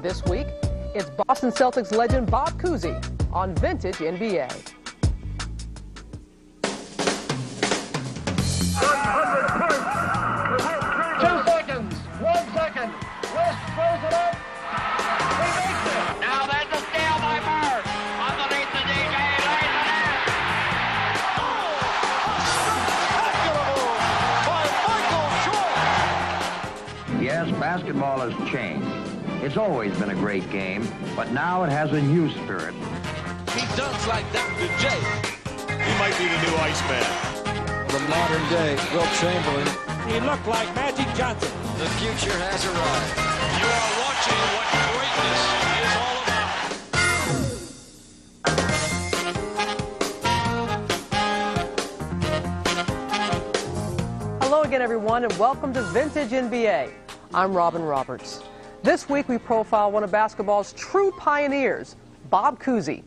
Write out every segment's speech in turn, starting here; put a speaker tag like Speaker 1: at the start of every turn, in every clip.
Speaker 1: This week, it's Boston Celtics legend Bob Cousy on Vintage NBA.
Speaker 2: 2 seconds, 1 second. West throws it up. He makes it.
Speaker 3: Now there's a steal by Bird. Underneath the DJ, lays it in.
Speaker 2: Spectacular by Michael Jordan.
Speaker 4: Yes, basketball has changed. It's always been a great game, but now it has a new spirit.
Speaker 5: He dunks like Dr. J. He might be the new Iceman.
Speaker 6: The modern day Wilt Chamberlain.
Speaker 7: He looked like Magic Johnson.
Speaker 6: The future has arrived.
Speaker 5: You are watching what greatness is all about.
Speaker 1: Hello again, everyone, and welcome to Vintage NBA. I'm Robin Roberts. This week we profile one of basketball's true pioneers, Bob Cousy.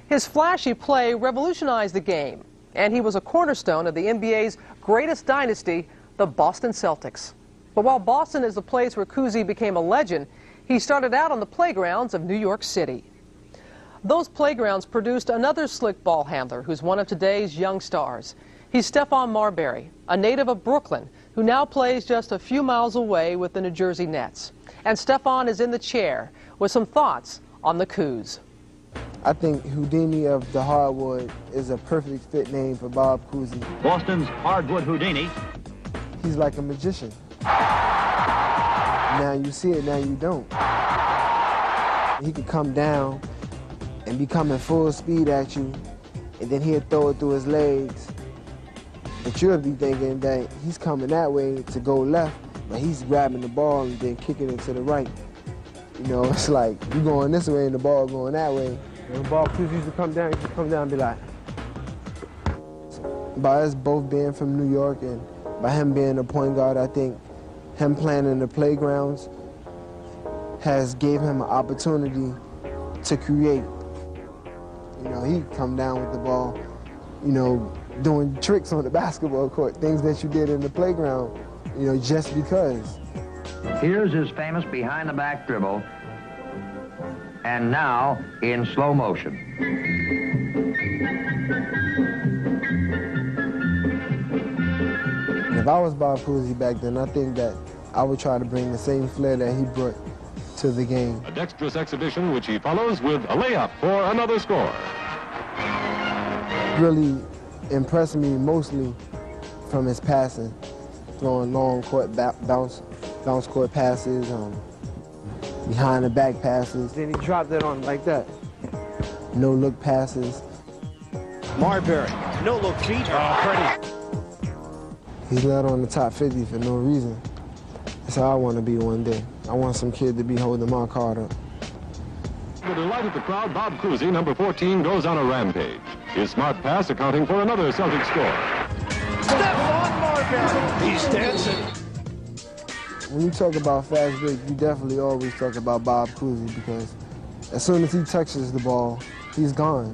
Speaker 1: His flashy play revolutionized the game, and he was a cornerstone of the NBA's greatest dynasty, the Boston Celtics. But while Boston is the place where Cousy became a legend, he started out on the playgrounds of New York City. Those playgrounds produced another slick ball handler who's one of today's young stars. He's Stephon Marbury, a native of Brooklyn, who now plays just a few miles away with the New Jersey Nets. And Stephon is in the chair with some thoughts on the Coos.
Speaker 8: I think Houdini of the Hardwood is a perfect fit name for Bob Cousy.
Speaker 9: Boston's Hardwood Houdini.
Speaker 8: He's like a magician. Now you see it, now you don't. He could come down and be coming full speed at you, and then he'll throw it through his legs. But you'll be thinking that he's coming that way to go left, but he's grabbing the ball and then kicking it to the right. You know, it's like you going this way and the ball going that way. When Bob Cousy used to come down, he used to come down and be like. By us both being from New York and by him being a point guard, I think him playing in the playgrounds has gave him an opportunity to create. You know, he come down with the ball, you know, doing tricks on the basketball court, things that you did in the playground, you know, just because.
Speaker 4: Here's his famous behind-the-back dribble, and now in slow motion.
Speaker 8: If I was Bob Cousy back then, I think that I would try to bring the same flair that he brought to the game.
Speaker 10: A dexterous exhibition which he follows with a layup for another score.
Speaker 8: Really impressed me mostly from his passing, throwing long court bounce court passes, behind the back passes. Then he dropped it on like that. No look passes.
Speaker 7: Marbury, no look feet. Oh, pretty.
Speaker 8: He's not on the top 50 for no reason. That's how I want to be one day. I want some kid to be holding my card up.
Speaker 10: To delight of the crowd, Bob Cousy, number 14, goes on a rampage. His smart pass accounting for another Celtic score.
Speaker 2: Stephon Marbury.
Speaker 7: He's dancing.
Speaker 8: When you talk about fast break, you definitely always talk about Bob Cousy because as soon as he touches the ball, he's gone.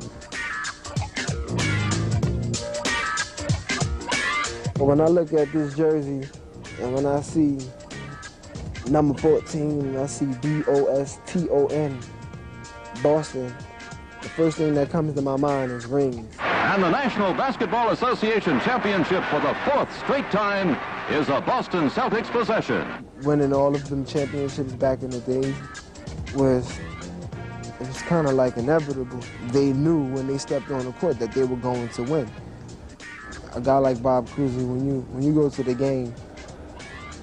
Speaker 8: But when I look at this jersey and when I see number 14 and I see B-O-S-T-O-N, Boston, the first thing that comes to my mind is rings.
Speaker 9: And the National Basketball Association championship for the 4th straight time is a Boston Celtics possession.
Speaker 8: Winning all of them championships back in the days was kind of like inevitable. They knew when they stepped on the court that they were going to win. A guy like Bob Cousy, when you go to the game,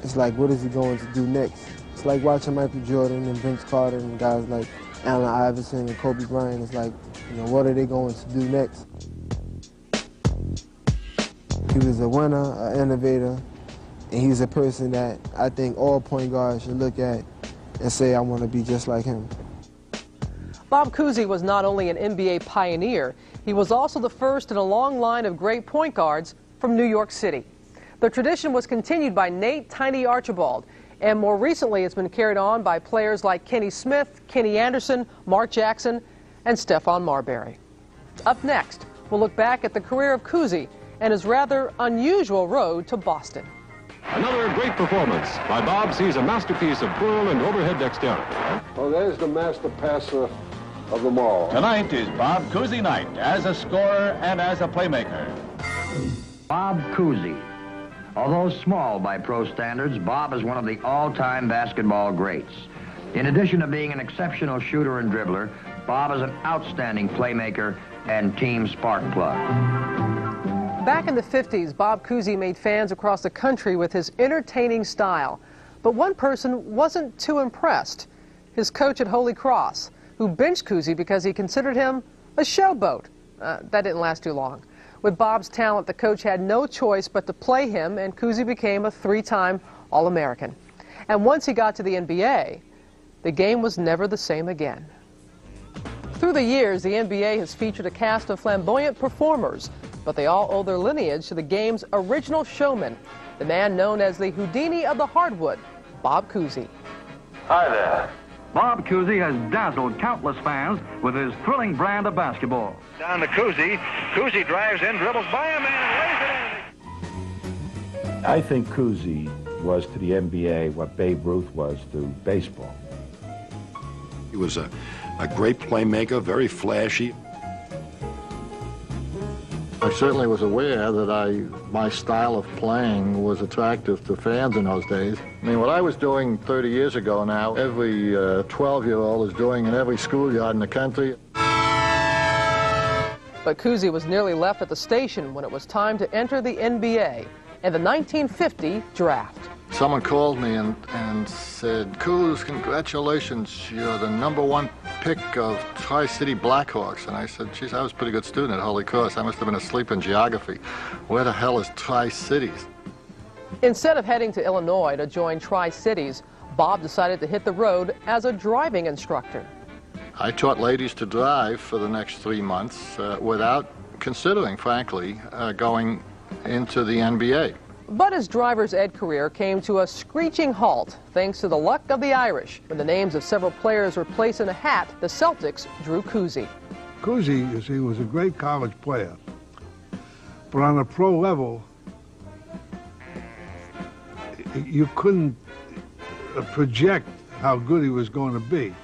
Speaker 8: it's like, what is he going to do next? It's like watching Michael Jordan and Vince Carter and guys like Allen Iverson and Kobe Bryant. It's like, you know, what are they going to do next? He was a winner, an innovator, and he's a person that I think all point guards should look at and say, I want to be just like him.
Speaker 1: Bob Cousy was not only an NBA pioneer, he was also the first in a long line of great point guards from New York City. The tradition was continued by Nate "Tiny" Archibald, and more recently it's been carried on by players like Kenny Smith, Kenny Anderson, Mark Jackson, and Stephon Marbury. Up next, we'll look back at the career of Cousy and his rather unusual road to Boston.
Speaker 10: Another great performance by Bob sees a masterpiece of twirl and overhead dexterity.
Speaker 11: Well, there's the master passer of them all.
Speaker 9: Tonight is Bob Cousy night as a scorer and as a playmaker.
Speaker 4: Bob Cousy. Although small by pro standards, Bob is one of the all-time basketball greats. In addition to being an exceptional shooter and dribbler, Bob is an outstanding playmaker and team spark plug.
Speaker 1: Back in the 50s, Bob Cousy made fans across the country with his entertaining style. But one person wasn't too impressed, his coach at Holy Cross, who benched Cousy because he considered him a showboat. That didn't last too long. With Bob's talent, the coach had no choice but to play him, and Cousy became a three-time All-American. And once he got to the NBA, the game was never the same again. Through the years, the NBA has featured a cast of flamboyant performers, but they all owe their lineage to the game's original showman, the man known as the Houdini of the hardwood, Bob Cousy.
Speaker 11: Hi there.
Speaker 12: Bob Cousy has dazzled countless fans with his thrilling brand of basketball.
Speaker 3: Down to Cousy. Cousy drives in, dribbles by a man, and lays it in.
Speaker 13: I think Cousy was to the NBA what Babe Ruth was to baseball.
Speaker 14: He was a great playmaker, very flashy.
Speaker 11: I certainly was aware that my style of playing was attractive to fans in those days. I mean, what I was doing 30 years ago now, every 12-year-old is doing in every schoolyard in the country.
Speaker 1: But Cousy was nearly left at the station when it was time to enter the NBA and the 1950 draft.
Speaker 11: Someone called me and said, "Coos, congratulations, you're the #1 pick of Tri-Cities Blackhawks." And I said, "Geez, I was a pretty good student at Holy Cross. I must have been asleep in geography. Where the hell is Tri-Cities?"
Speaker 1: Instead of heading to Illinois to join Tri-Cities, Bob decided to hit the road as a driving instructor.
Speaker 11: I taught ladies to drive for the next 3 months without considering, frankly, going into the NBA.
Speaker 1: But his driver's ed career came to a screeching halt thanks to the luck of the Irish. When the names of several players were placed in a hat, the Celtics drew Cousy.
Speaker 15: Cousy, you see, was a great college player. But on a pro level, you couldn't project how good he was going to be.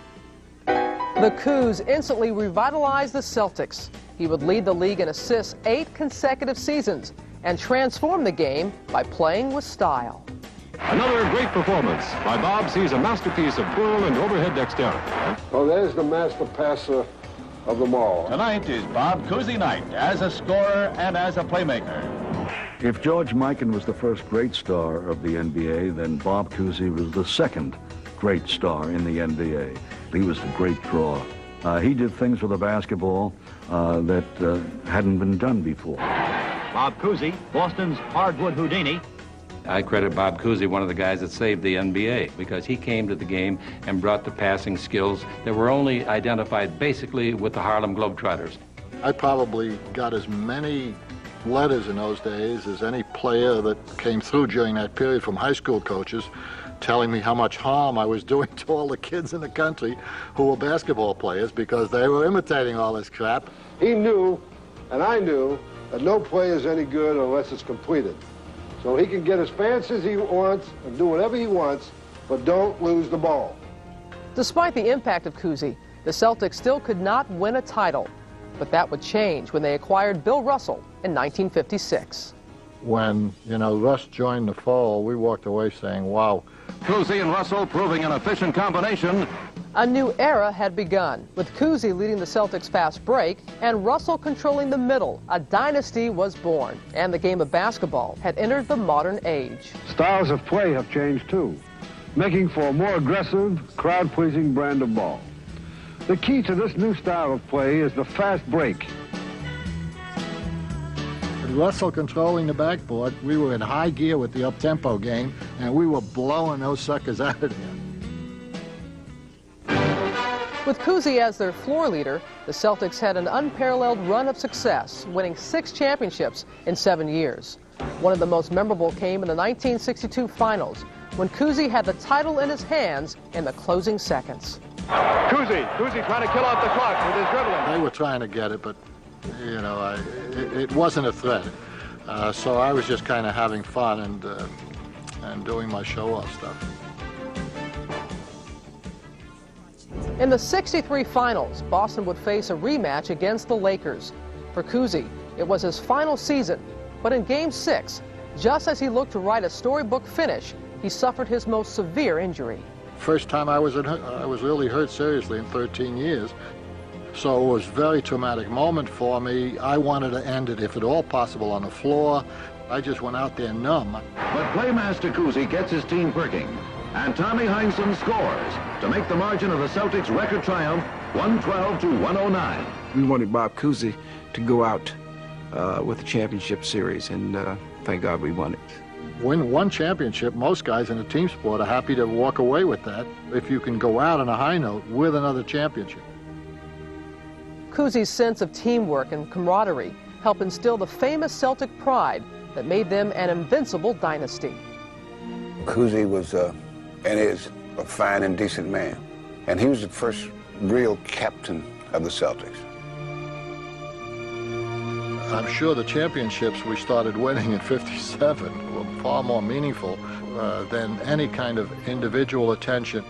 Speaker 1: The Coos instantly revitalized the Celtics. He would lead the league in assists 8 consecutive seasons and transform the game by playing with style.
Speaker 10: Another great performance by Bob sees a masterpiece of twirl and overhead dexterity.
Speaker 11: Well, there's the master passer of them all.
Speaker 9: Tonight is Bob Cousy night as a scorer and as a playmaker.
Speaker 16: If George Mikan was the first great star of the NBA, then Bob Cousy was the second great star in the NBA. He was the great draw. He did things with a basketball that hadn't been done before.
Speaker 12: Bob Cousy, Boston's hardwood Houdini.
Speaker 17: I credit Bob Cousy, one of the guys that saved the NBA, because he came to the game and brought the passing skills that were only identified basically with the Harlem Globetrotters.
Speaker 11: I probably got as many letters in those days as any player that came through during that period from high school coaches telling me how much harm I was doing to all the kids in the country who were basketball players because they were imitating all this crap. He knew, and I knew, that no player is any good unless it's completed. So he can get as fancy as he wants and do whatever he wants, but don't lose the ball.
Speaker 1: Despite the impact of Cousy, the Celtics still could not win a title. But that would change when they acquired Bill Russell in 1956.
Speaker 11: When, Russ joined the fold, we walked away saying, wow.
Speaker 9: Cousy and Russell proving an efficient combination.
Speaker 1: A new era had begun, with Cousy leading the Celtics' fast break and Russell controlling the middle. A dynasty was born, and the game of basketball had entered the modern age.
Speaker 18: Styles of play have changed too, making for a more aggressive, crowd-pleasing brand of ball. The key to this new style of play is the fast break.
Speaker 11: With Russell controlling the backboard, we were in high gear with the up-tempo game, and we were blowing those suckers out of there.
Speaker 1: With Cousy as their floor leader, the Celtics had an unparalleled run of success, winning 6 championships in 7 years. One of the most memorable came in the 1962 finals, when Cousy had the title in his hands in the closing seconds.
Speaker 2: Cousy trying to kill off the clock with his dribbling.
Speaker 11: They were trying to get it, but, it wasn't a threat. So I was just kind of having fun, and doing my show-off stuff.
Speaker 1: In the '63 finals, Boston would face a rematch against the Lakers. For Cousy, it was his final season, but in Game 6, just as he looked to write a storybook finish, he suffered his most severe injury.
Speaker 11: First time I was really hurt seriously in 13 years. So it was a very traumatic moment for me. I wanted to end it, if at all possible, on the floor. I just went out there numb.
Speaker 9: But Playmaster Cousy gets his team working, and Tommy Heinsohn scores to make the margin of the Celtics' record triumph 112 to 109.
Speaker 19: We wanted Bob Cousy to go out with the championship series, and thank God we won it.
Speaker 11: Win one championship, most guys in a team sport are happy to walk away with that if you can go out on a high note with another championship.
Speaker 1: Cousy's sense of teamwork and camaraderie helped instill the famous Celtic pride that made them an invincible dynasty.
Speaker 20: Cousy was and is a fine and decent man, and he was the first real captain of the Celtics.
Speaker 11: I'm sure the championships we started winning in '57 were far more meaningful than any kind of individual attention.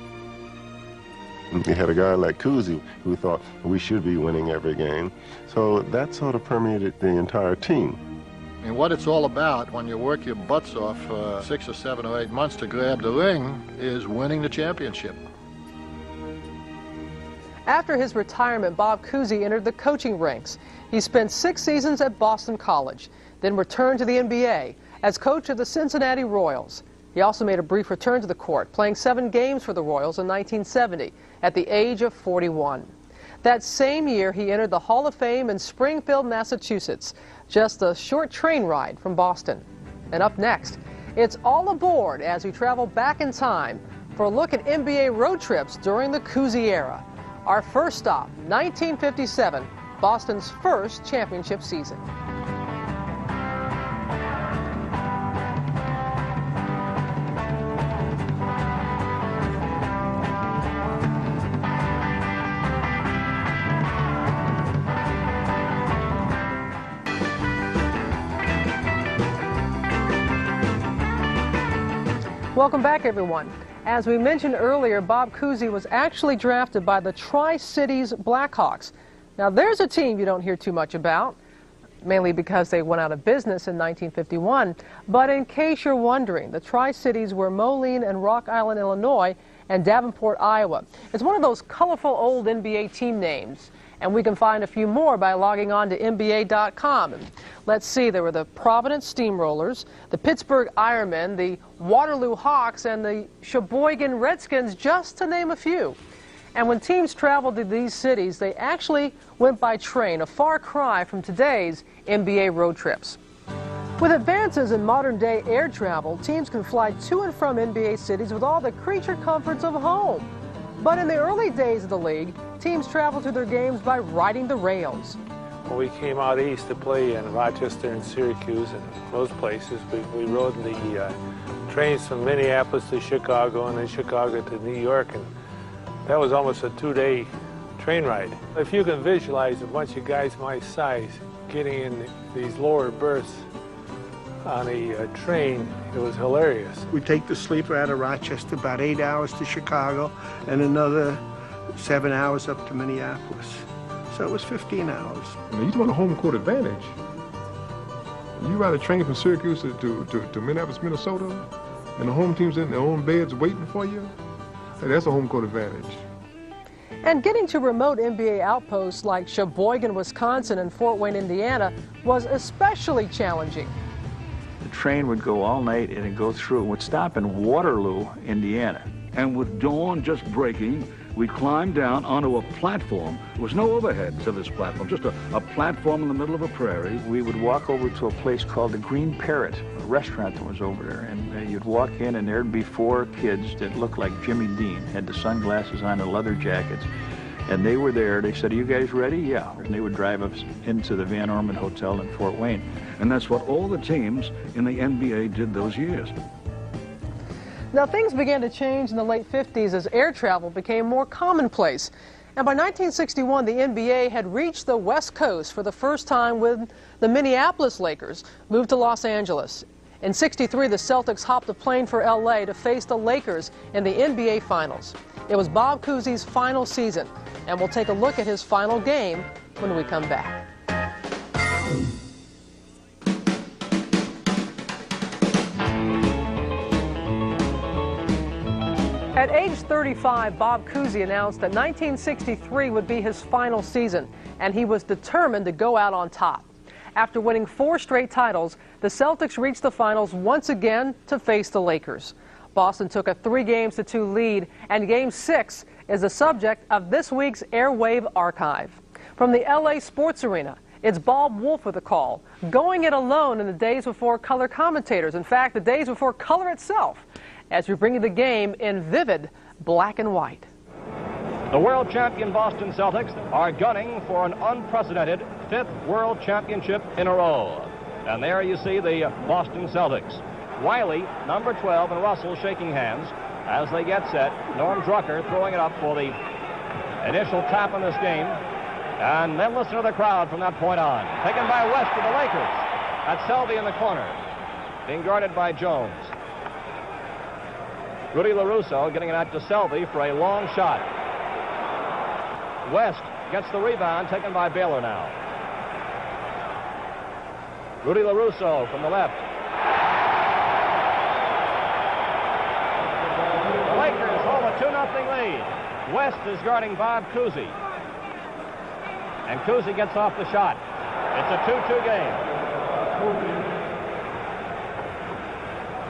Speaker 21: You had a guy like Cousy who thought we should be winning every game. So that sort of permeated the entire team.
Speaker 11: And what it's all about when you work your butts off 6 or 7 or 8 months to grab the ring is winning the championship.
Speaker 1: After his retirement, Bob Cousy entered the coaching ranks. He spent 6 seasons at Boston College, then returned to the NBA as coach of the Cincinnati Royals. He also made a brief return to the court, playing 7 games for the Royals in 1970 at the age of 41. That same year, he entered the Hall of Fame in Springfield, Massachusetts, just a short train ride from Boston. And up next, it's all aboard as we travel back in time for a look at NBA road trips during the Cousy era. Our first stop, 1957, Boston's first championship season. Welcome back, everyone. As we mentioned earlier, Bob Cousy was actually drafted by the Tri-Cities Blackhawks. Now, there's a team you don't hear too much about, mainly because they went out of business in 1951. But in case you're wondering, the Tri-Cities were Moline and Rock Island, Illinois, and Davenport, Iowa. It's one of those colorful old NBA team names, and we can find a few more by logging on to NBA.com. And let's see, there were the Providence Steamrollers, the Pittsburgh Ironmen, the Waterloo Hawks, and the Sheboygan Redskins, just to name a few. And when teams traveled to these cities, they actually went by train, a far cry from today's NBA road trips. With advances in modern-day air travel, teams can fly to and from NBA cities with all the creature comforts of home. But in the early days of the league, teams traveled to their games by riding the rails.
Speaker 22: When we came out east to play in Rochester and Syracuse and those places, we rode the trains from Minneapolis to Chicago and then Chicago to New York, and that was almost a 2-day train ride. If you can visualize a bunch of guys my size getting in these lower berths on a train, it was hilarious.
Speaker 23: We take the sleeper out of Rochester, about 8 hours to Chicago, and another 7 hours up to Minneapolis. So it was 15 hours.
Speaker 10: I mean, you want a home court advantage. You ride a train from Syracuse to Minneapolis, Minnesota, and the home team's in their own beds waiting for you. Hey, that's a home court advantage.
Speaker 1: And getting to remote NBA outposts like Sheboygan, Wisconsin, and Fort Wayne, Indiana, was especially challenging.
Speaker 24: The train would go all night and it'd go through and would stop in Waterloo, Indiana.
Speaker 16: And with dawn just breaking, we climbed down onto a platform. There was no overhead to this platform, just a platform in the middle of a prairie.
Speaker 24: We would walk over to a place called the Green Parrot, a restaurant that was over there, and you'd walk in and there'd be 4 kids that looked like Jimmy Dean, had the sunglasses on, the leather jackets, and they were there. They said, "Are you guys ready?" "Yeah." And they would drive us into the Van Orman Hotel in Fort Wayne.
Speaker 16: And that's what all the teams in the NBA did those years.
Speaker 1: Now, things began to change in the late 50s as air travel became more commonplace. And by 1961, the NBA had reached the West Coast for the first time when the Minneapolis Lakers moved to Los Angeles. In '63, the Celtics hopped a plane for LA to face the Lakers in the NBA Finals. It was Bob Cousy's final season, and we'll take a look at his final game when we come back. At age 35, Bob Cousy announced that 1963 would be his final season, and he was determined to go out on top. After winning 4 straight titles, the Celtics reached the finals once again to face the Lakers. Boston took a 3-2 lead, and Game 6 is the subject of this week's Airwave Archive. From the LA Sports Arena, it's Bob Wolf with a call, going it alone in the days before color commentators. In fact, the days before color itself, as we bring you the game in vivid black and white.
Speaker 5: The world champion Boston Celtics are gunning for an unprecedented 5th world championship in a row. And there you see the Boston Celtics. Wiley, number 12, and Russell shaking hands as they get set. Norm Drucker throwing it up for the initial tap in this game. And then listen to the crowd from that point on. Taken by West to the Lakers. That's Selby in the corner, being guarded by Jones. Rudy LaRusso getting it out to Selby for a long shot. West gets the rebound, taken by Baylor now. Rudy LaRusso from the left. The Lakers hold a 2-0 lead. West is guarding Bob Cousy. And Cousy gets off the shot. It's a 2-2 game.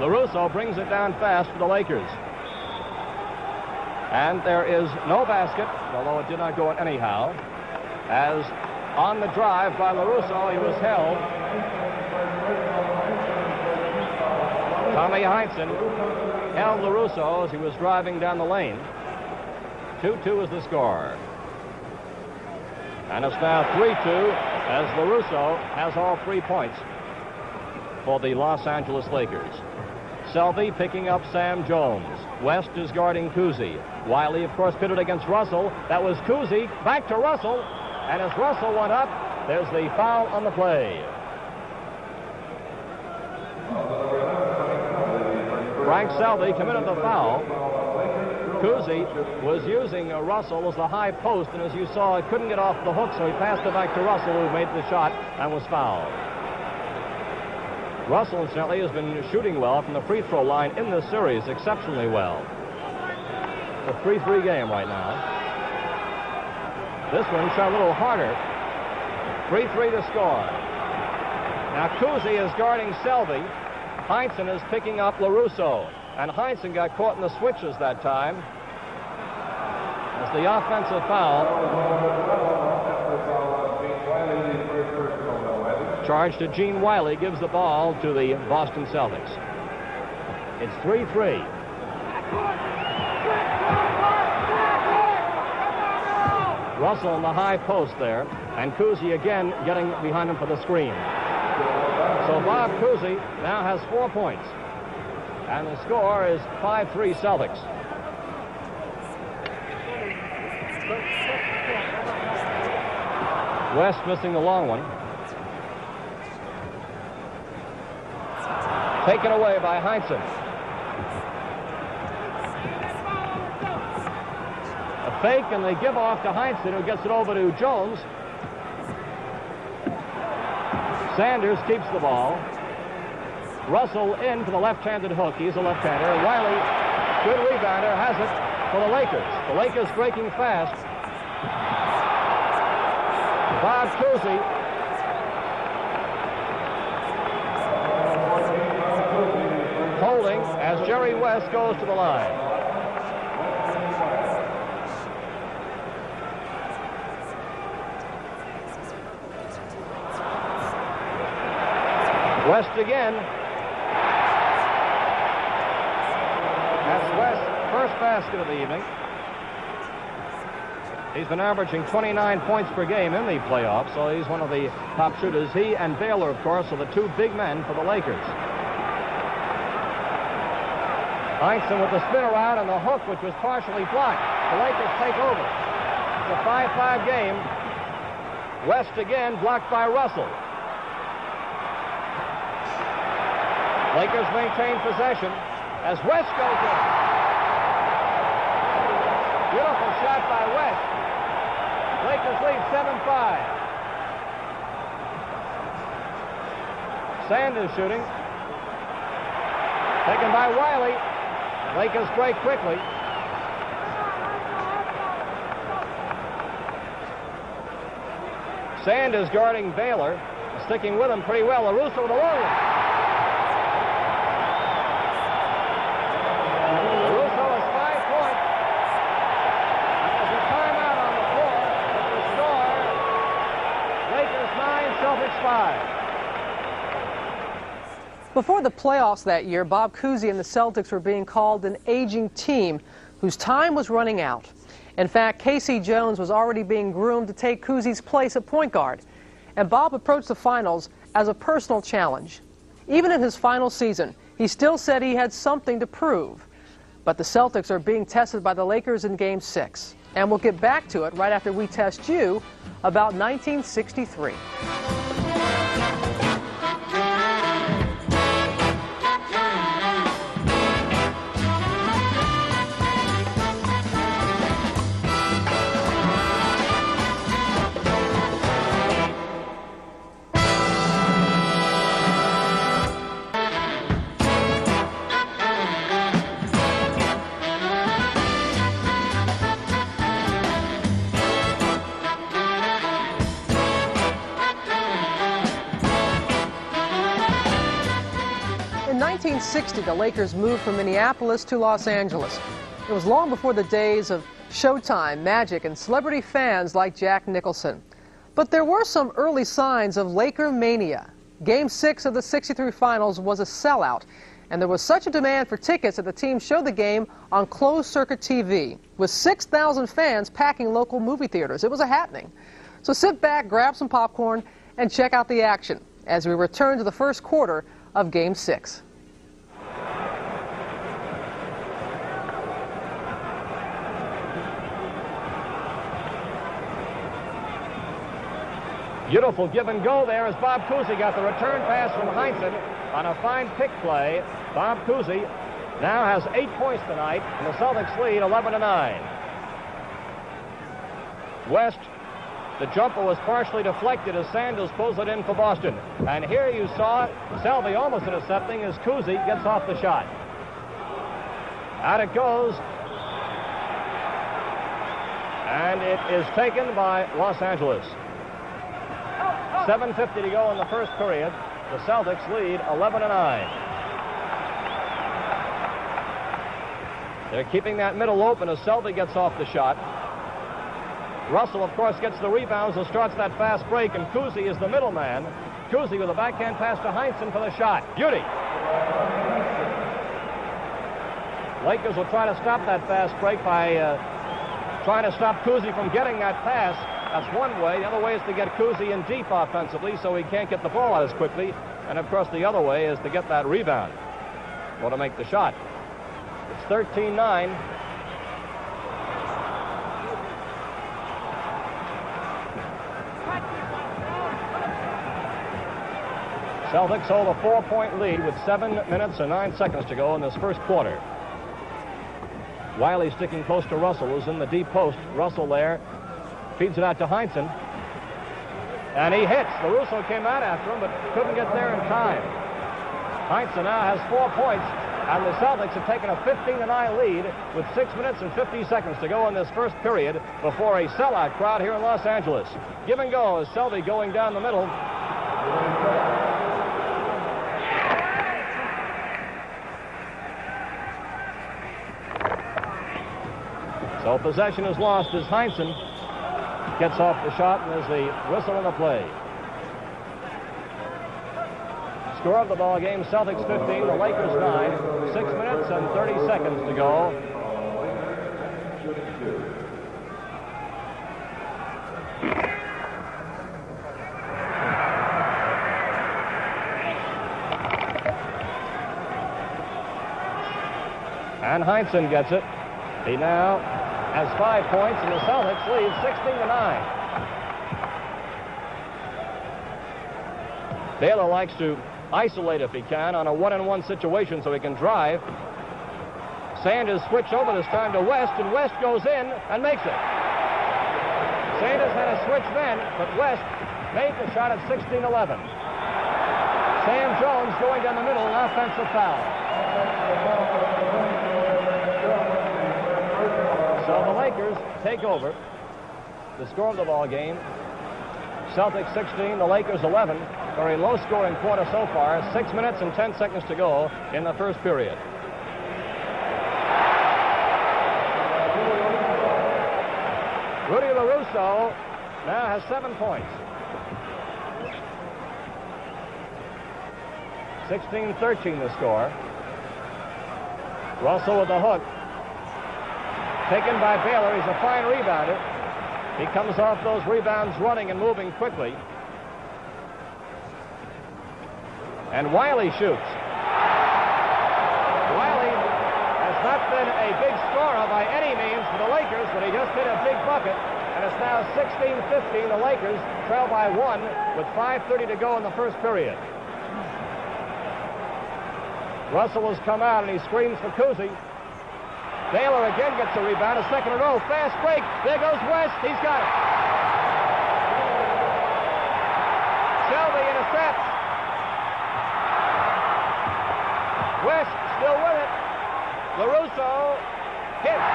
Speaker 5: LaRusso brings it down fast for the Lakers. And there is no basket, although it did not go in anyhow, as on the drive by LaRusso, he was held. Tommy Heinsohn held LaRusso as he was driving down the lane. 2-2 is the score. And it's now 3-2 as LaRusso has all 3 points for the Los Angeles Lakers. Selby picking up Sam Jones. West is guarding Cousy. Wiley, of course, pitted against Russell. That was Cousy. Back to Russell. And as Russell went up, there's the foul on the play. Frank Selby committed the foul. Cousy was using Russell as the high post, and as you saw, it couldn't get off the hook, so he passed it back to Russell, who made the shot and was fouled. Russell, incidentally, has been shooting well from the free throw line in this series, exceptionally well. It's a 3-3 game right now. This one shot a little harder. 3-3 to score. Now Cousy is guarding Selby. Heinsohn is picking up LaRusso. And Heinsohn got caught in the switches that time. As the offensive foul. Charge to Gene Wiley gives the ball to the Boston Celtics. It's 3-3. Russell in the high post there, and Cousy again getting behind him for the screen. So Bob Cousy now has 4 points, and the score is 5-3 Celtics. West missing the long one. Taken away by Heinsohn. A fake, and they give off to Heinsohn, who gets it over to Jones. Sanders keeps the ball. Russell in for the left-handed hook. He's a left-hander. Wiley, good rebounder, has it for the Lakers. The Lakers breaking fast. Bob Cousy. Holding as Jerry West goes to the line. West again. That's West's first basket of the evening. He's been averaging 29 points per game in the playoffs, so he's one of the top shooters. He and Baylor, of course, are the 2 big men for the Lakers. Heinsohn with the spin around and the hook, which was partially blocked. The Lakers take over. It's a 5-5 game. West again blocked by Russell. Lakers maintain possession as West goes in. Beautiful shot by West. Lakers lead 7-5. Sand is shooting. Taken by Wiley. Lakers break quickly. Sand is guarding Baylor, sticking with him pretty well. LaRusso with a long one. LaRusso has 5 points. There's a timeout on the floor. The score, Lakers 9, Celtics 5.
Speaker 1: Before the playoffs that year, Bob Cousy and the Celtics were being called an aging team whose time was running out. In fact, Casey Jones was already being groomed to take Cousy's place at point guard. And Bob approached the finals as a personal challenge. Even in his final season, he still said he had something to prove. But the Celtics are being tested by the Lakers in Game 6. And we'll get back to it right after we test you about 1963. In 1960, the Lakers moved from Minneapolis to Los Angeles. It was long before the days of Showtime, Magic, and celebrity fans like Jack Nicholson. But there were some early signs of Laker mania. Game 6 of the '63 finals was a sellout, and there was such a demand for tickets that the team showed the game on closed-circuit TV, with 6,000 fans packing local movie theaters. It was a happening. So sit back, grab some popcorn, and check out the action as we return to the first quarter of Game 6.
Speaker 5: Beautiful give and go there as Bob Cousy got the return pass from Heinsohn on a fine pick play. Bob Cousy now has 8 points tonight, and the Celtics lead 11-9. West, the jumper was partially deflected as Sanders pulls it in for Boston. And here you saw Selby almost intercepting as Cousy gets off the shot. Out it goes. And it is taken by Los Angeles. 7:50 to go in the first period. The Celtics lead 11-9. They're keeping that middle open as Selby gets off the shot. Russell, of course, gets the rebounds and starts that fast break, and Cousy is the middleman. Cousy with a backhand pass to Heinsohn for the shot. Beauty. Lakers will try to stop that fast break by trying to stop Cousy from getting that pass. That's one way. The other way is to get Cousy in deep offensively so he can't get the ball out as quickly. And, of course, the other way is to get that rebound or to make the shot. It's 13-9. Celtics hold a 4-point lead with 7 minutes and 9 seconds to go in this first quarter. Wiley sticking close to Russell, who's in the deep post. Russell there feeds it out to Heinsohn. And he hits. LaRusso came out after him, but couldn't get there in time. Heinsohn now has 4 points, and the Celtics have taken a 15-9 lead with 6 minutes and 50 seconds to go in this first period before a sellout crowd here in Los Angeles. Give and go as Selby going down the middle. So possession is lost as Heinsohn gets off the shot, and there's the whistle in the play. Score of the ball game, Celtics 15, the Lakers 9. 6 minutes and 30 seconds to go. And Heinsohn gets it. He now has 5 points, and the Celtics lead 16-9. Baylor likes to isolate if he can on a one-on-one situation so he can drive. Sanders switch over this time to West, and West goes in and makes it. Sanders had a switch then, but West made the shot at 16-11. Sam Jones going down the middle, an offensive foul. So the Lakers take over the score of the ball game. Celtics 16, the Lakers 11. Very low-scoring quarter so far. 6 minutes and 10 seconds to go in the first period. Rudy LaRusso now has 7 points. 16-13 the score. Russell with the hook. Taken by Baylor. He's a fine rebounder. He comes off those rebounds running and moving quickly. And Wiley shoots. Wiley has not been a big scorer by any means for the Lakers, but he just hit a big bucket. And it's now 16-15. The Lakers trail by 1 with 5:30 to go in the first period. Russell has come out and he screams for Cousy. Baylor again gets a rebound, a second in a row. Fast break. There goes West. He's got it. Shelby intercepts. West still with it. LaRusso hits.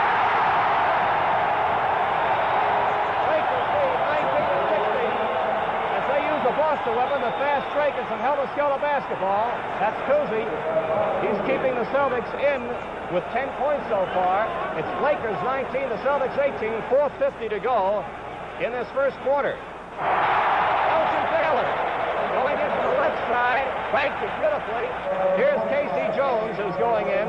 Speaker 5: Lakers lead 19-16 as they use the Boston weapon, the fast break, and some Helmut Skelter basketball. That's Cousy. He's keeping the Celtics in with 10 points so far. It's Lakers 19, the Celtics 18, 4:50 to go in this first quarter. Elton Baylor going into the left side, banked it beautifully. Here's Casey Jones who's going in.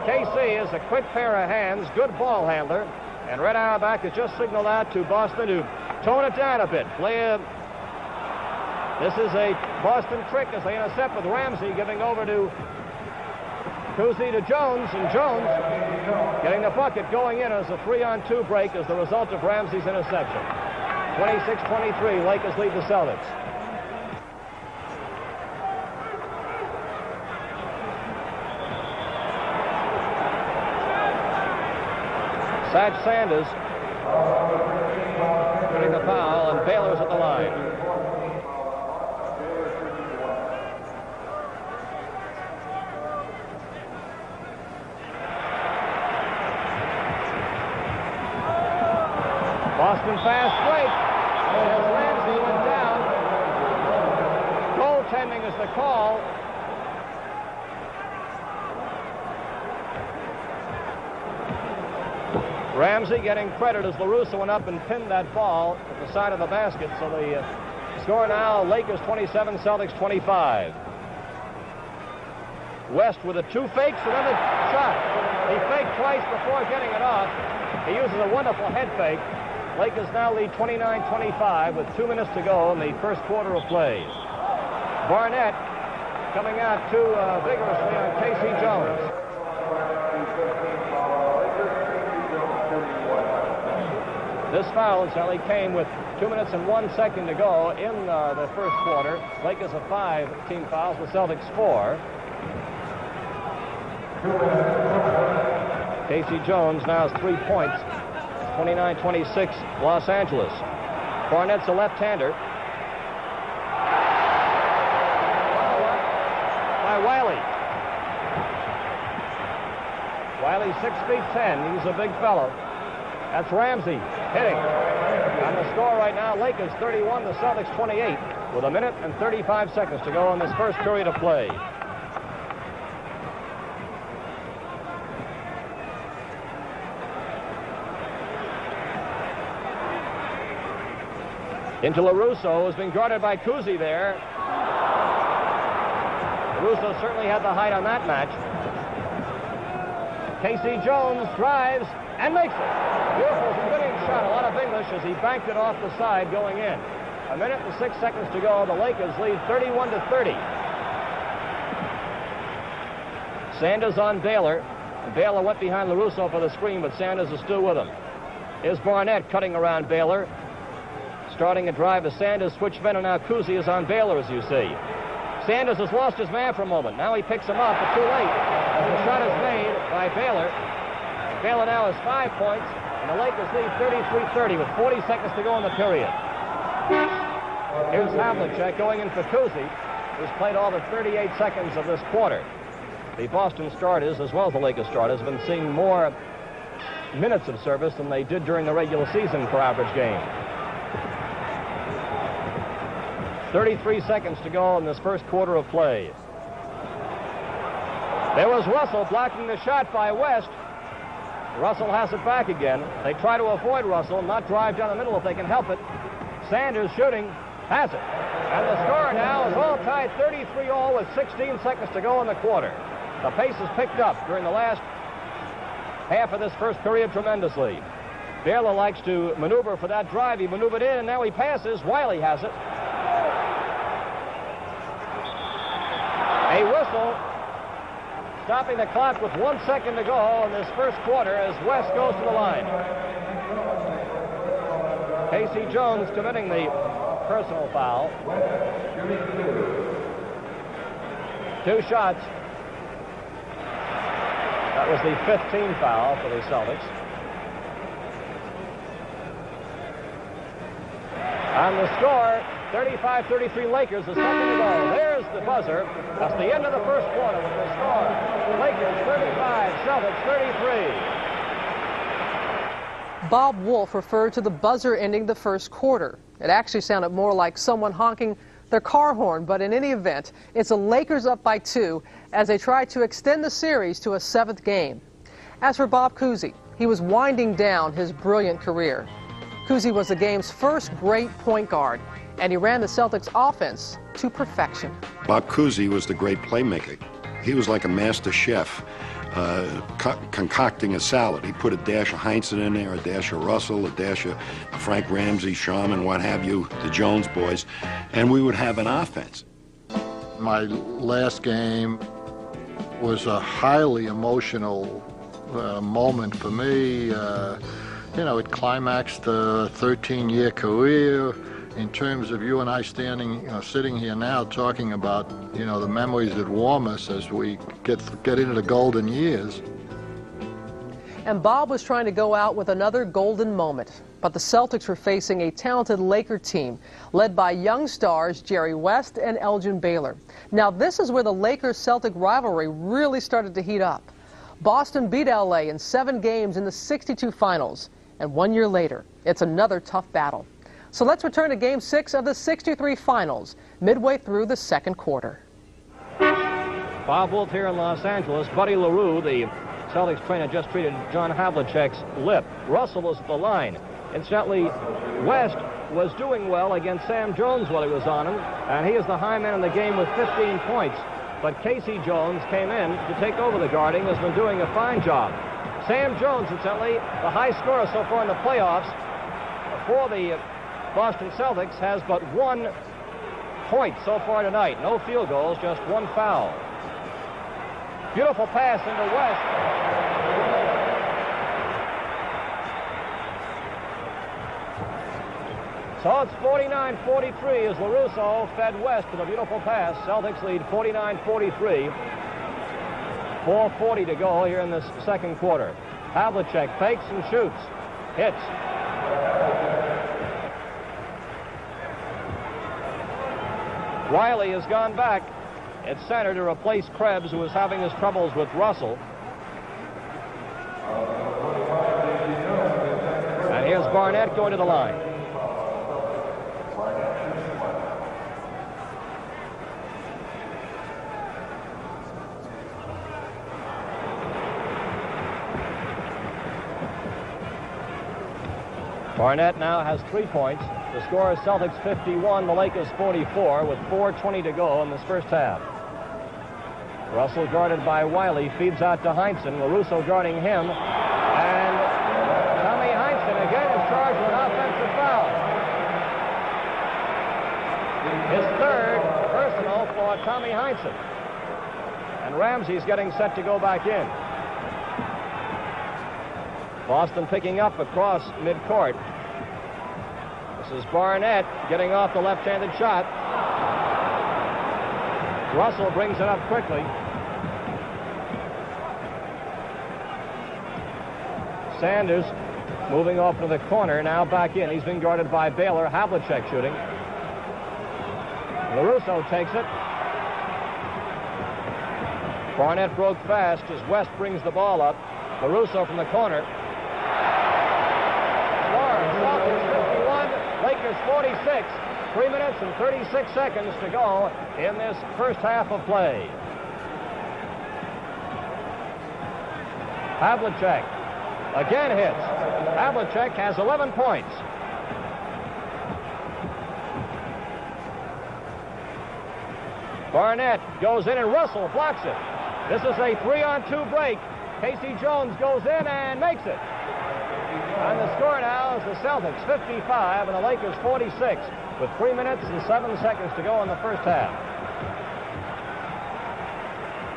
Speaker 5: Casey is a quick pair of hands, good ball handler, and Red Auerbach has just signaled out to Boston to tone it down a bit. This is a Boston trick as they intercept with Ramsey giving over to Cousy to Jones, and Jones getting the bucket going in as a 3-on-2 break as the result of Ramsey's interception. 26-23, Lakers lead the Celtics. Satch Sanders getting the foul, and Baylor's at the line. Boston fast break as Ramsey went down. Goaltending is the call. Ramsey getting credit as LaRusso went up and pinned that ball at the side of the basket. So the score now, Lakers 27, Celtics 25. West with the 2 fakes and then the shot. He faked twice before getting it off. He uses a wonderful head fake. Lakers now lead 29-25 with 2 minutes to go in the first quarter of play. Barnett coming out too vigorously on Casey Jones. This foul incidentally came with 2 minutes and 1 second to go in the first quarter. Lakers have 5 team fouls, the Celtics 4. Casey Jones now has 3 points. 29-26, Los Angeles. Barnett's a left-hander. By Wiley. Wiley 6'10". He's a big fellow. That's Ramsey hitting. On the score right now, Lakers 31, the Celtics 28, with 1 minute and 35 seconds to go in this first period of play. Into LaRusso, who's been guarded by Cousy there. LaRusso certainly had the height on that match. Casey Jones drives and makes it. Beautiful spinning shot, a lot of English as he banked it off the side going in. 1 minute and 6 seconds to go. The Lakers lead 31-30. Sanders on Baylor. Baylor went behind LaRusso for the screen, but Sanders is still with him. Here's Barnett cutting around Baylor. Starting a drive as Sanders switched men, and now Cousy is on Baylor, as you see. Sanders has lost his man for a moment. Now he picks him up, but too late. As the shot is made by Baylor. Baylor now has 5 points, and the Lakers lead 33-30 with 40 seconds to go in the period. Here's Havlicek going in for Cousy, who's played all the 38 seconds of this quarter. The Boston starters, as well as the Lakers starters, have been seeing more minutes of service than they did during the regular season per average game. 33 seconds to go in this first quarter of play. There was Russell blocking the shot by West. Russell has it back again. They try to avoid Russell, not drive down the middle if they can help it. Sanders shooting, has it. And the score now is all tied 33-all with 16 seconds to go in the quarter. The pace has picked up during the last half of this first period tremendously. Baylor likes to maneuver for that drive. He maneuvered in, and now he passes. Wiley has it. A whistle stopping the clock with 1 second to go in this first quarter as West goes to the line. Casey Jones committing the personal foul. 2 shots. That was the 5th team foul for the Celtics. And the score, 35-33 Lakers, a second to go. There's the buzzer. That's the end of the first quarter with the score. Lakers 35, Celtics 33.
Speaker 1: Bob Wolf referred to the buzzer ending the first quarter. It actually sounded more like someone honking their car horn, but in any event, it's the Lakers up by 2 as they try to extend the series to a 7th game. As for Bob Cousy, he was winding down his brilliant career. Cousy was the game's first great point guard, and he ran the Celtics offense to perfection.
Speaker 14: Bob Cousy was the great playmaker. He was like a master chef, concocting a salad. He put a dash of Heinsohn in there, a dash of Russell, a dash of Frank Ramsey, Sharman, what have you, the Jones boys, and we would have an offense.
Speaker 11: My last game was a highly emotional moment for me. You know, it climaxed a 13-year career. In terms of you and I sitting here now talking about, you know, the memories that warm us as we get into the golden years.
Speaker 1: And Bob was trying to go out with another golden moment. But the Celtics were facing a talented Laker team led by young stars Jerry West and Elgin Baylor. Now this is where the Lakers-Celtic rivalry really started to heat up. Boston beat LA in 7 games in the 62 finals. And 1 year later, it's another tough battle. So let's return to Game 6 of the 63 finals, midway through the second quarter.
Speaker 5: Bob Wolf here in Los Angeles. Buddy LaRue, the Celtics trainer, just treated John Havlicek's lip. Russell was at the line. Incidentally, West was doing well against Sam Jones while he was on him, and he is the high man in the game with 15 points. But Casey Jones came in to take over the guarding, has been doing a fine job. Sam Jones, incidentally, the high scorer so far in the playoffs for the Boston Celtics, has but 1 point so far tonight. No field goals, just 1 foul. Beautiful pass into West. So it's 49-43 as LaRusso fed West with a beautiful pass. Celtics lead 49-43. 4:40 to go here in this second quarter. Havlicek fakes and shoots. Hits. Wiley has gone back at center to replace Krebs, who is having his troubles with Russell. And here's Barnett going to the line. Barnett now has 3 points. The score is Celtics 51, the Lakers 44, with 4:20 to go in this first half. Russell guarded by Wiley, feeds out to Heinsohn. LaRusso guarding him. And Tommy Heinsohn again is charged with an offensive foul. His 3rd personal for Tommy Heinsohn. And Ramsey's getting set to go back in. Boston picking up across midcourt. This is Barnett getting off the left-handed shot. Russell brings it up quickly. Sanders moving off to the corner, now back in. He's been guarded by Baylor. Havlicek shooting. LaRusso takes it. Barnett broke fast as West brings the ball up. LaRusso from the corner. Celtics 51, Lakers 46. 3 minutes and 36 seconds to go in this first half of play. Havlicek again hits. Havlicek has 11 points. Barnett goes in and Russell blocks it. This is a 3-on-2 break. Casey Jones goes in and makes it. And the score now is the Celtics 55 and the Lakers 46 with 3 minutes and 7 seconds to go in the first half.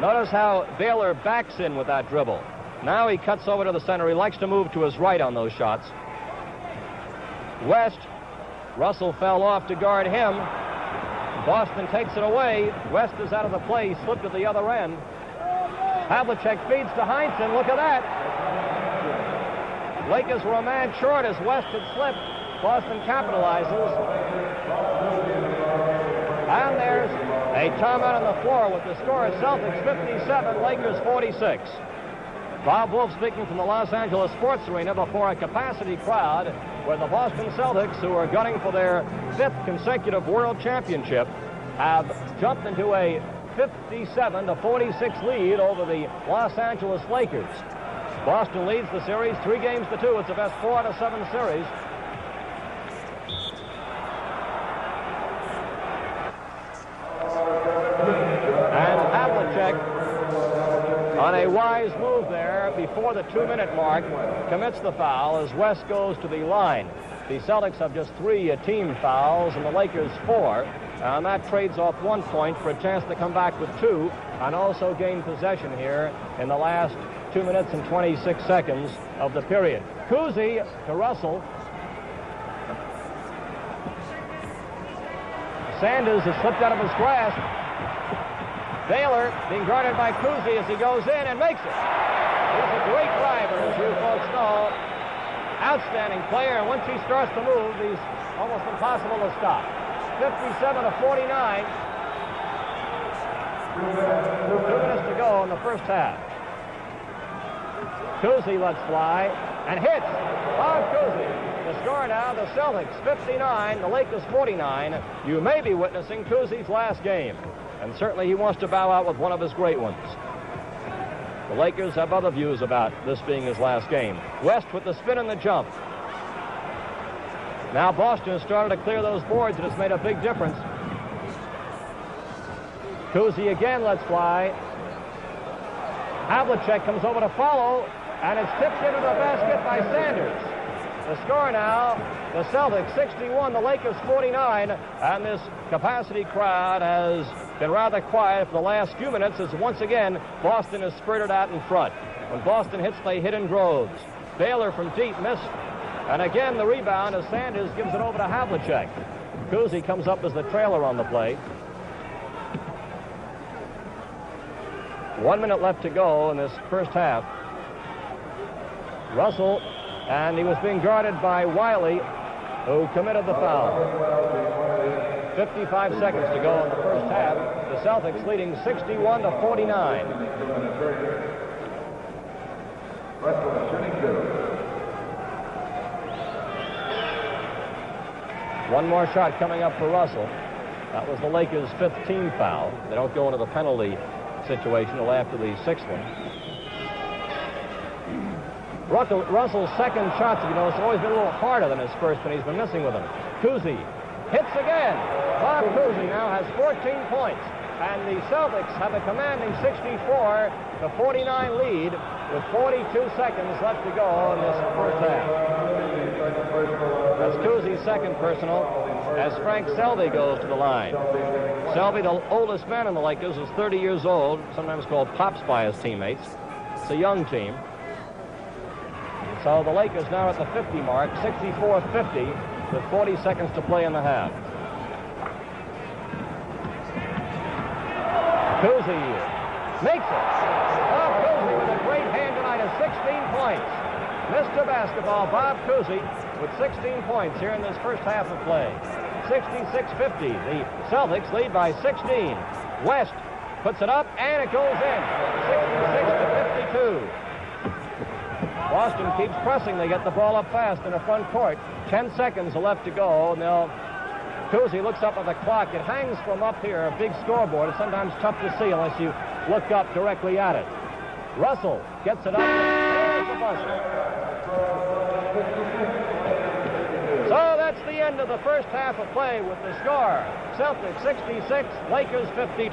Speaker 5: Notice how Baylor backs in with that dribble. Now he cuts over to the center. He likes to move to his right on those shots. West, Russell fell off to guard him. Boston takes it away. West is out of the play, slipped at the other end. Havlicek feeds to Heinsohn. Look at that. Lakers were a man short as West had slipped. Boston capitalizes. And there's a timeout on the floor with the score of Celtics 57, Lakers 46. Bob Wolf speaking from the Los Angeles Sports Arena before a capacity crowd where the Boston Celtics, who are gunning for their 5th consecutive world championship, have jumped into a 57-46 lead over the Los Angeles Lakers. Boston leads the series 3-2. It's the best 4 out of 7 series. And Havlicek, on a wise move there before the 2-minute mark, commits the foul as West goes to the line. The Celtics have just 3 team fouls and the Lakers 4. And that trades off 1 point for a chance to come back with 2 and also gain possession here in the last 2 minutes and 26 seconds of the period. Cousy to Russell. Sanders has slipped out of his grasp. Baylor being guarded by Cousy as he goes in and makes it. He's a great driver, as you folks know. Outstanding player, and once he starts to move, he's almost impossible to stop. 57-49. 2 minutes to go in the first half. Cousy lets fly and hits. Bob Cousy. The score now, the Celtics 59, the Lakers 49. You may be witnessing Cousy's last game, and certainly he wants to bow out with one of his great ones. The Lakers have other views about this being his last game. West with the spin and the jump. Now Boston has started to clear those boards, and it's made a big difference. Cousy again lets fly. Havlicek comes over to follow, and it's tipped into the basket by Sanders. The score now, the Celtics 61, the Lakers 49, and this capacity crowd has been rather quiet for the last few minutes as once again Boston is spurted out in front. When Boston hits, they hit in droves. Baylor from deep missed, and again the rebound as Sanders gives it over to Havlicek. Cousy comes up as the trailer on the play. 1 minute left to go in this first half. Russell, and he was being guarded by Wiley, who committed the foul. 55 seconds to go in the first half. The Celtics leading 61-49. One more shot coming up for Russell. That was the Lakers' 5th team foul. They don't go into the penalty situation until after the 6th one. Russell's second shots, you know, it's always been a little harder than his first, and he's been missing with them. Cousy hits again. Bob Cousy now has 14 points, and the Celtics have a commanding 64-49 lead with 42 seconds left to go in this first half. That's Cousy's second personal as Frank Selby goes to the line. Selby, the oldest man in the Lakers, is 30 years old, sometimes called Pops by his teammates. It's a young team. So the Lakers now at the 50 mark, 64-50, with 40 seconds to play in the half. Cousy makes it. Bob Cousy with a great hand tonight of 16 points. Mr. Basketball, Bob Cousy with 16 points here in this first half of play. 66-50. The Celtics lead by 16. West puts it up, and it goes in. 66-52. Boston keeps pressing. They get the ball up fast in the front court. 10 seconds left to go. Now, Cousy looks up at the clock. It hangs from up here, a big scoreboard. It's sometimes tough to see unless you look up directly at it. Russell gets it up. There's the buzzer. So that's the end of the first half of play with the score. Celtics 66, Lakers 52.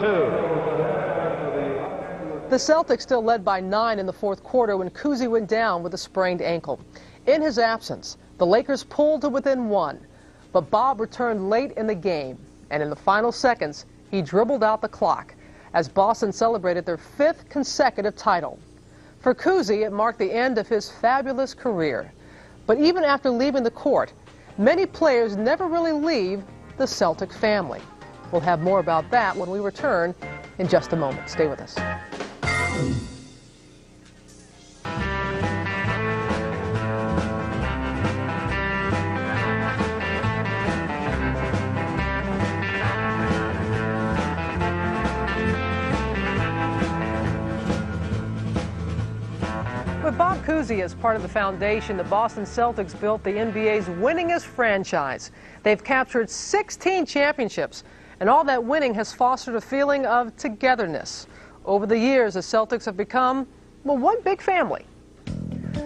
Speaker 1: The Celtics still led by 9 in the fourth quarter when Cousy went down with a sprained ankle. In his absence, the Lakers pulled to within 1. But Bob returned late in the game, and in the final seconds, he dribbled out the clock as Boston celebrated their 5th consecutive title. For Cousy, it marked the end of his fabulous career. But even after leaving the court, many players never really leave the Celtic family. We'll have more about that when we return in just a moment. Stay with us. With Bob Cousy as part of the foundation, the Boston Celtics built the NBA's winningest franchise. They've captured 16 championships, and all that winning has fostered a feeling of togetherness. Over the years, the Celtics have become, well, one big family.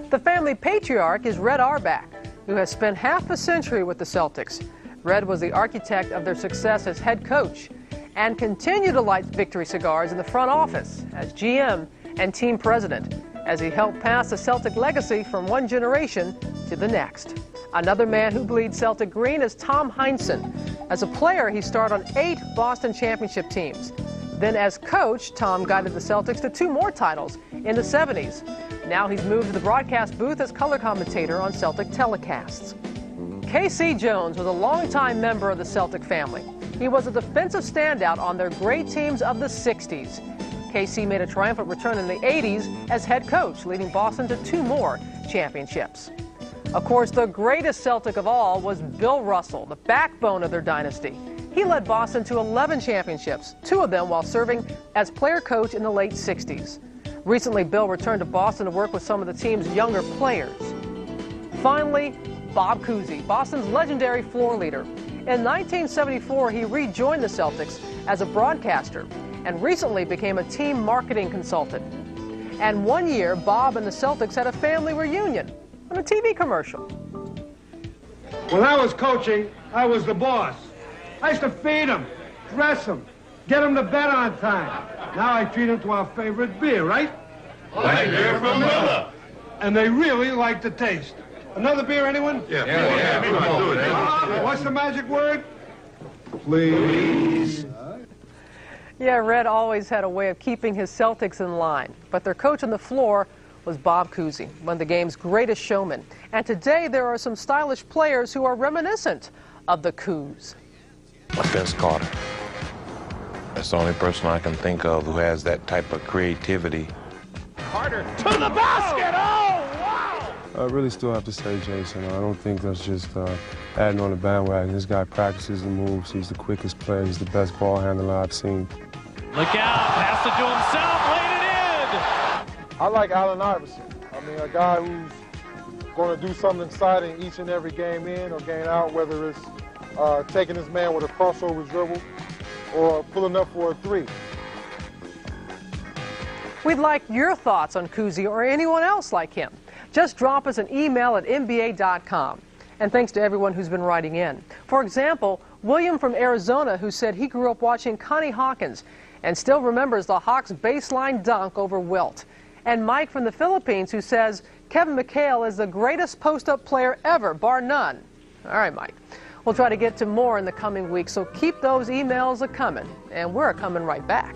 Speaker 1: The family patriarch is Red Auerbach, who has spent half a century with the Celtics. Red was the architect of their success as head coach and continued to light victory cigars in the front office as GM and team president, as he helped pass the Celtic legacy from one generation to the next. Another man who bleeds Celtic green is Tom Heinsohn. As a player, he starred on 8 Boston championship teams. Then as coach, Tom guided the Celtics to 2 more titles in the 70s. Now he's moved to the broadcast booth as color commentator on Celtic telecasts. K.C. Jones was a longtime member of the Celtic family. He was a defensive standout on their great teams of the 60s. K.C. made a triumphant return in the 80s as head coach, leading Boston to 2 more championships. Of course, the greatest Celtic of all was Bill Russell, the backbone of their dynasty. He led Boston to 11 championships, 2 of them while serving as player coach in the late 60s. Recently, Bill returned to Boston to work with some of the team's younger players. Finally, Bob Cousy, Boston's legendary floor leader. In 1974, he rejoined the Celtics as a broadcaster and recently became a team marketing consultant. And one year, Bob and the Celtics had a family reunion on a TV commercial.
Speaker 18: When I was coaching, I was the boss. I used to feed them, dress them, get them to bed on time. Now I treat them to our favorite beer, right?
Speaker 2: Like beer from Miller.
Speaker 18: And they really like the taste. Another beer, anyone?
Speaker 2: Yeah. Do it.
Speaker 18: What's the magic word?
Speaker 10: Please.
Speaker 1: Yeah, Red always had a way of keeping his Celtics in line, but their coach on the floor was Bob Cousy, one of the game's greatest showmen. And today there are some stylish players who are reminiscent of the Coos.
Speaker 4: Vince Carter. That's the only person I can think of who has that type of creativity.
Speaker 2: Carter to the basket. Oh, wow!
Speaker 6: I really still have to say Jason. I don't think that's just adding on the bandwagon. This guy practices the moves. He's the quickest player. He's the best ball handler I've seen.
Speaker 2: Look out, pass it to himself, laid it in.
Speaker 7: I like Allen Iverson. I mean, a guy who's going to do something exciting each and every game in or game out, whether it's taking his man with a crossover dribble or pulling up for a 3.
Speaker 1: We'd like your thoughts on Cousy or anyone else like him. Just drop us an email at nba.com. And thanks to everyone who's been writing in. For example, William from Arizona, who said he grew up watching Connie Hawkins and still remembers the Hawks' baseline dunk over Wilt. And Mike from the Philippines, who says Kevin McHale is the greatest post-up player ever, bar none. All right, Mike. We'll try to get to more in the coming weeks, so keep those emails a-coming, and we're coming right back.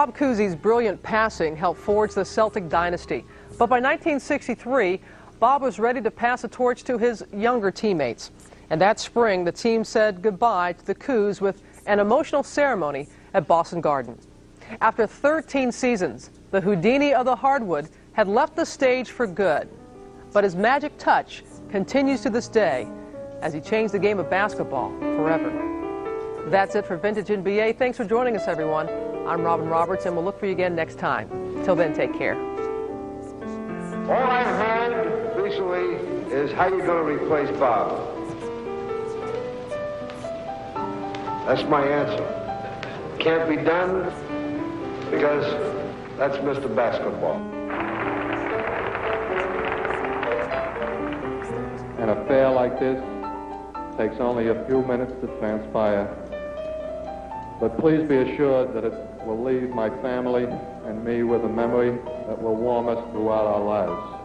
Speaker 1: Bob Cousy's brilliant passing helped forge the Celtic dynasty. But by 1963, Bob was ready to pass the torch to his younger teammates. And that spring, the team said goodbye to the Coos with an emotional ceremony at Boston Garden. After 13 seasons, the Houdini of the hardwood had left the stage for good. But his magic touch continues to this day as he changed the game of basketball forever. That's it for Vintage NBA. Thanks for joining us, everyone. I'm Robin Roberts, and we'll look for you again next time. Till then, take care.
Speaker 3: All I've heard recently is how you're going to replace Bob. That's my answer. Can't be done because that's Mr. Basketball.
Speaker 8: An affair like this takes only a few minutes to transpire. But please be assured that it will leave my family and me with a memory that will warm us throughout our lives.